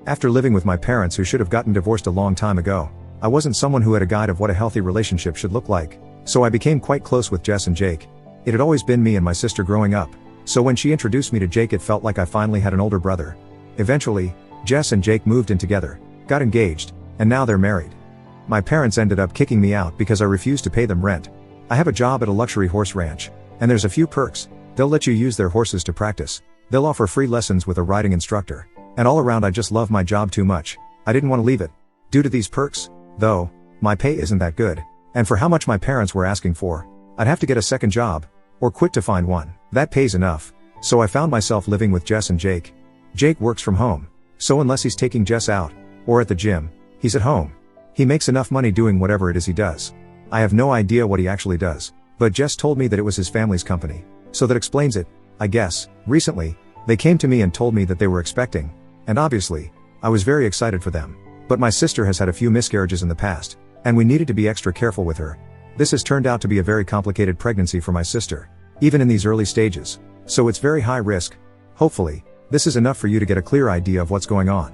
After living with my parents who should have gotten divorced a long time ago, I wasn't someone who had a guide of what a healthy relationship should look like, so I became quite close with Jess and Jake. It had always been me and my sister growing up, so when she introduced me to Jake it felt like I finally had an older brother. Eventually, Jess and Jake moved in together, got engaged, and now they're married. My parents ended up kicking me out because I refused to pay them rent. I have a job at a luxury horse ranch, and there's a few perks. They'll let you use their horses to practice. They'll offer free lessons with a riding instructor. And all around I just love my job too much. I didn't want to leave it. Due to these perks, though, my pay isn't that good. And for how much my parents were asking for, I'd have to get a second job, or quit to find one that pays enough. So I found myself living with Jess and Jake. Jake works from home, so unless he's taking Jess out, or at the gym, he's at home. He makes enough money doing whatever it is he does. I have no idea what he actually does, but Jess told me that it was his family's company. So that explains it, I guess. Recently, they came to me and told me that they were expecting, and obviously, I was very excited for them. But my sister has had a few miscarriages in the past, and we needed to be extra careful with her. This has turned out to be a very complicated pregnancy for my sister, even in these early stages. So it's very high risk. Hopefully, this is enough for you to get a clear idea of what's going on.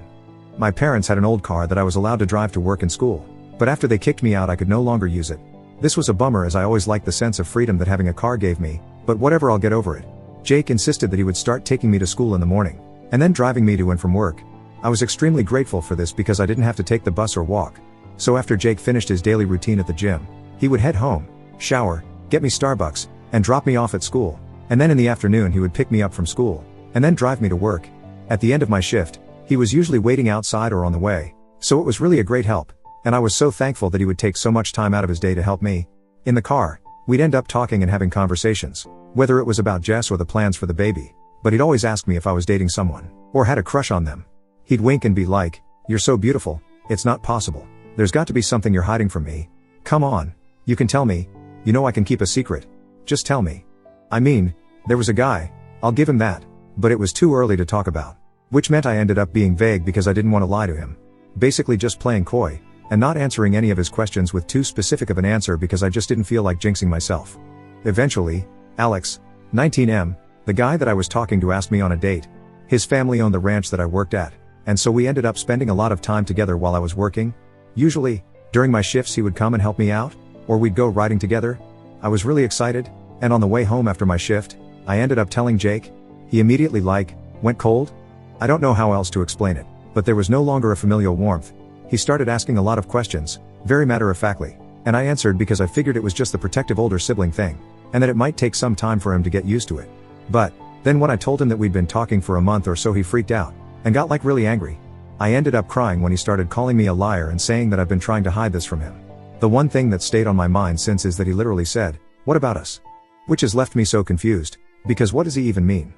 My parents had an old car that I was allowed to drive to work and school, but after they kicked me out I could no longer use it. This was a bummer as I always liked the sense of freedom that having a car gave me, but whatever, I'll get over it. Jake insisted that he would start taking me to school in the morning, and then driving me to and from work. I was extremely grateful for this because I didn't have to take the bus or walk. So after Jake finished his daily routine at the gym, he would head home, shower, get me Starbucks, and drop me off at school. And then in the afternoon he would pick me up from school, and then drive me to work. At the end of my shift, he was usually waiting outside or on the way, so it was really a great help, and I was so thankful that he would take so much time out of his day to help me. In the car, we'd end up talking and having conversations, whether it was about Jess or the plans for the baby, but he'd always ask me if I was dating someone, or had a crush on them. He'd wink and be like, "You're so beautiful, it's not possible. There's got to be something you're hiding from me. Come on, you can tell me. You know I can keep a secret. Just tell me." I mean, there was a guy, I'll give him that, but it was too early to talk about. Which meant I ended up being vague because I didn't want to lie to him. Basically just playing coy, and not answering any of his questions with too specific of an answer because I just didn't feel like jinxing myself. Eventually, Alex, 19M, the guy that I was talking to, asked me on a date. His family owned the ranch that I worked at, and so we ended up spending a lot of time together while I was working. Usually, during my shifts he would come and help me out, or we'd go riding together. I was really excited, and on the way home after my shift, I ended up telling Jake. He immediately went cold? I don't know how else to explain it, but there was no longer a familial warmth. He started asking a lot of questions, very matter-of-factly, and I answered because I figured it was just the protective older sibling thing, and that it might take some time for him to get used to it. But then when I told him that we'd been talking for a month or so, he freaked out, and got really angry. I ended up crying when he started calling me a liar and saying that I've been trying to hide this from him. The one thing that stayed on my mind since is that he literally said, "What about us?" Which has left me so confused, because what does he even mean?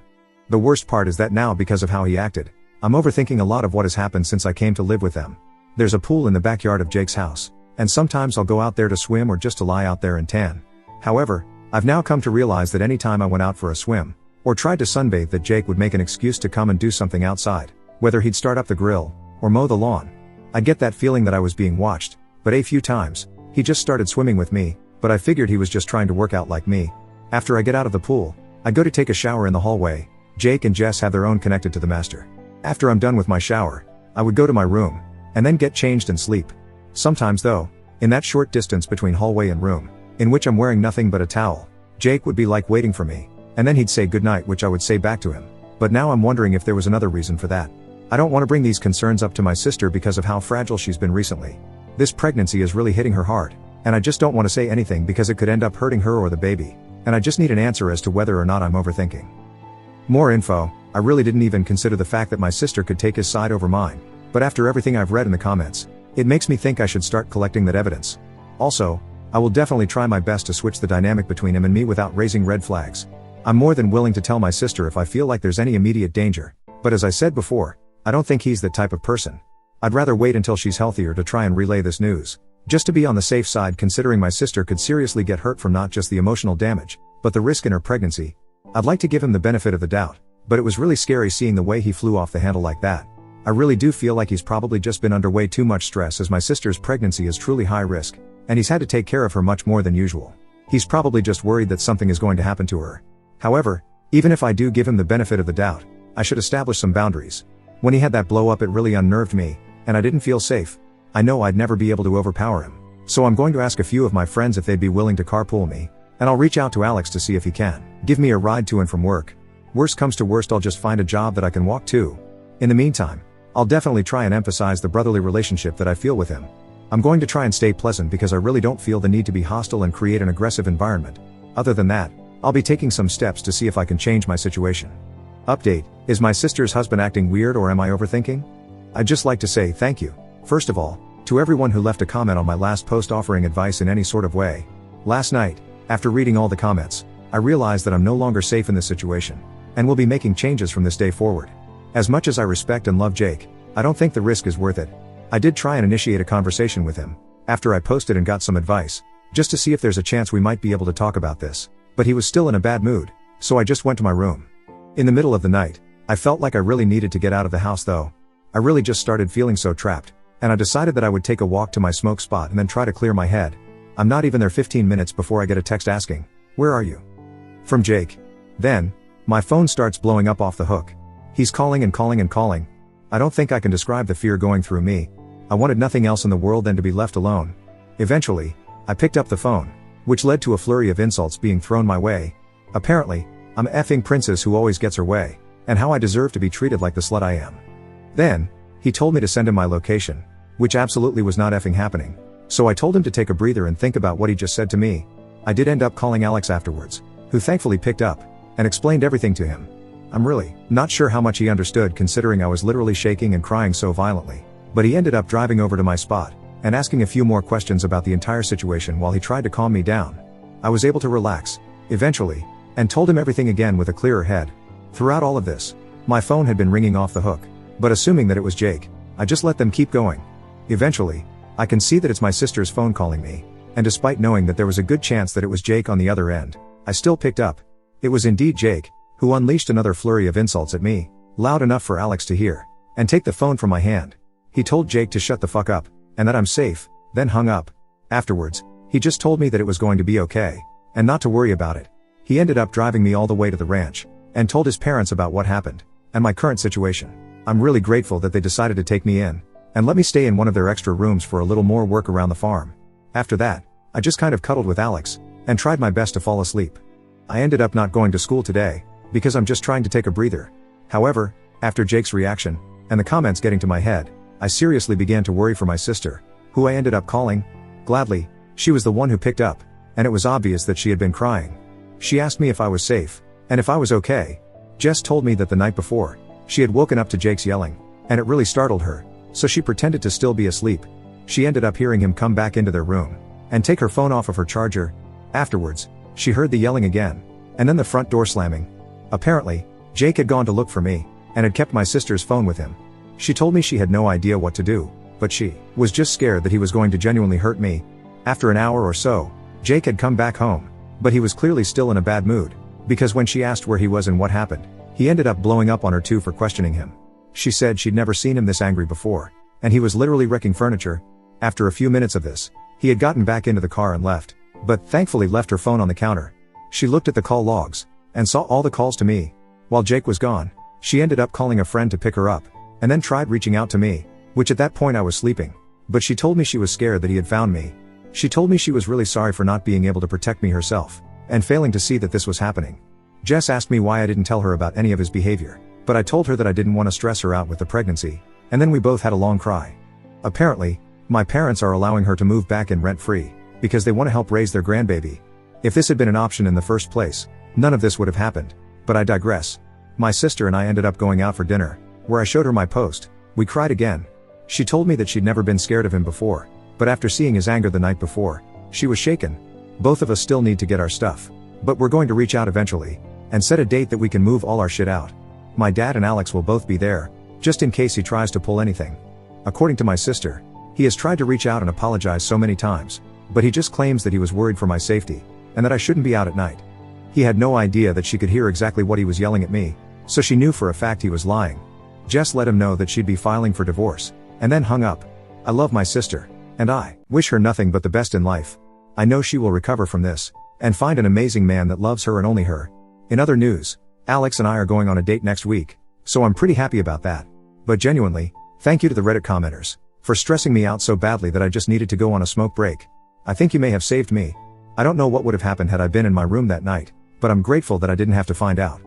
The worst part is that now, because of how he acted, I'm overthinking a lot of what has happened since I came to live with them. There's a pool in the backyard of Jake's house, and sometimes I'll go out there to swim or just to lie out there and tan. However, I've now come to realize that any time I went out for a swim, or tried to sunbathe, that Jake would make an excuse to come and do something outside, whether he'd start up the grill, or mow the lawn. I get that feeling that I was being watched, but a few times, he just started swimming with me, but I figured he was just trying to work out like me. After I get out of the pool, I go to take a shower in the hallway. Jake and Jess have their own connected to the master. After I'm done with my shower, I would go to my room, and then get changed and sleep. Sometimes though, in that short distance between hallway and room, in which I'm wearing nothing but a towel, Jake would be waiting for me, and then he'd say goodnight, which I would say back to him. But now I'm wondering if there was another reason for that. I don't want to bring these concerns up to my sister because of how fragile she's been recently. This pregnancy is really hitting her hard, and I just don't want to say anything because it could end up hurting her or the baby, and I just need an answer as to whether or not I'm overthinking. More info. I really didn't even consider the fact that my sister could take his side over mine, but after everything I've read in the comments, it makes me think I should start collecting that evidence. Also, I will definitely try my best to switch the dynamic between him and me without raising red flags. I'm more than willing to tell my sister if I feel like there's any immediate danger, but as I said before, I don't think he's that type of person. I'd rather wait until she's healthier to try and relay this news, just to be on the safe side, considering my sister could seriously get hurt from not just the emotional damage, but the risk in her pregnancy. I'd like to give him the benefit of the doubt, but it was really scary seeing the way he flew off the handle like that. I really do feel like he's probably just been under way too much stress, as my sister's pregnancy is truly high risk, and he's had to take care of her much more than usual. He's probably just worried that something is going to happen to her. However, even if I do give him the benefit of the doubt, I should establish some boundaries. When he had that blow up, it really unnerved me, and I didn't feel safe. I know I'd never be able to overpower him. So I'm going to ask a few of my friends if they'd be willing to carpool me, and I'll reach out to Alex to see if he can give me a ride to and from work. Worst comes to worst, I'll just find a job that I can walk to. In the meantime, I'll definitely try and emphasize the brotherly relationship that I feel with him. I'm going to try and stay pleasant because I really don't feel the need to be hostile and create an aggressive environment. Other than that, I'll be taking some steps to see if I can change my situation. Update: is my sister's husband acting weird, or am I overthinking? I'd just like to say thank you, first of all, to everyone who left a comment on my last post offering advice in any sort of way. Last night, after reading all the comments, I realized that I'm no longer safe in this situation, and will be making changes from this day forward. As much as I respect and love Jake, I don't think the risk is worth it. I did try and initiate a conversation with him, after I posted and got some advice, just to see if there's a chance we might be able to talk about this, but he was still in a bad mood, so I just went to my room. In the middle of the night, I felt like I really needed to get out of the house though. I really just started feeling so trapped, and I decided that I would take a walk to my smoke spot and then try to clear my head. I'm not even there 15 minutes before I get a text asking, "Where are you?" From Jake. Then, my phone starts blowing up off the hook. He's calling and calling and calling. I don't think I can describe the fear going through me. I wanted nothing else in the world than to be left alone. Eventually, I picked up the phone, which led to a flurry of insults being thrown my way. Apparently, I'm a effing princess who always gets her way, and how I deserve to be treated like the slut I am. Then, he told me to send him my location, which absolutely was not effing happening. So I told him to take a breather and think about what he just said to me. I did end up calling Alex afterwards, who thankfully picked up, and explained everything to him. I'm really not sure how much he understood, considering I was literally shaking and crying so violently, but he ended up driving over to my spot, and asking a few more questions about the entire situation while he tried to calm me down. I was able to relax, eventually, and told him everything again with a clearer head. Throughout all of this, my phone had been ringing off the hook, but assuming that it was Jake, I just let them keep going. Eventually, I can see that it's my sister's phone calling me, and despite knowing that there was a good chance that it was Jake on the other end, I still picked up. It was indeed Jake, who unleashed another flurry of insults at me, loud enough for Alex to hear, and take the phone from my hand. He told Jake to shut the fuck up, and that I'm safe, then hung up. Afterwards, he just told me that it was going to be okay, and not to worry about it. He ended up driving me all the way to the ranch, and told his parents about what happened, and my current situation. I'm really grateful that they decided to take me in, and let me stay in one of their extra rooms for a little more work around the farm. After that, I just kind of cuddled with Alex, and tried my best to fall asleep. I ended up not going to school today, because I'm just trying to take a breather. However, after Jake's reaction, and the comments getting to my head, I seriously began to worry for my sister, who I ended up calling. Gladly, she was the one who picked up, and it was obvious that she had been crying. She asked me if I was safe, and if I was okay. Jess told me that the night before, she had woken up to Jake's yelling, and it really startled her, so she pretended to still be asleep. She ended up hearing him come back into their room, and take her phone off of her charger. Afterwards, she heard the yelling again, and then the front door slamming. Apparently, Jake had gone to look for me, and had kept my sister's phone with him. She told me she had no idea what to do, but she was just scared that he was going to genuinely hurt me. After an hour or so, Jake had come back home, but he was clearly still in a bad mood, because when she asked where he was and what happened, he ended up blowing up on her too for questioning him. She said she'd never seen him this angry before, and he was literally wrecking furniture. After a few minutes of this, he had gotten back into the car and left, but thankfully left her phone on the counter. She looked at the call logs, and saw all the calls to me. While Jake was gone, she ended up calling a friend to pick her up, and then tried reaching out to me, which at that point I was sleeping, but she told me she was scared that he had found me. She told me she was really sorry for not being able to protect me herself, and failing to see that this was happening. Jess asked me why I didn't tell her about any of his behavior, but I told her that I didn't want to stress her out with the pregnancy, and then we both had a long cry. Apparently, my parents are allowing her to move back in rent-free, because they want to help raise their grandbaby. If this had been an option in the first place, none of this would have happened, but I digress. My sister and I ended up going out for dinner, where I showed her my post. We cried again. She told me that she'd never been scared of him before, but after seeing his anger the night before, she was shaken. Both of us still need to get our stuff, but we're going to reach out eventually, and set a date that we can move all our shit out. My dad and Alex will both be there, just in case he tries to pull anything. According to my sister, he has tried to reach out and apologize so many times, but he just claims that he was worried for my safety, and that I shouldn't be out at night. He had no idea that she could hear exactly what he was yelling at me, so she knew for a fact he was lying. Jess let him know that she'd be filing for divorce, and then hung up. I love my sister, and I wish her nothing but the best in life. I know she will recover from this, and find an amazing man that loves her and only her. In other news, Alex and I are going on a date next week, so I'm pretty happy about that. But genuinely, thank you to the Reddit commenters for stressing me out so badly that I just needed to go on a smoke break. I think you may have saved me. I don't know what would have happened had I been in my room that night, but I'm grateful that I didn't have to find out.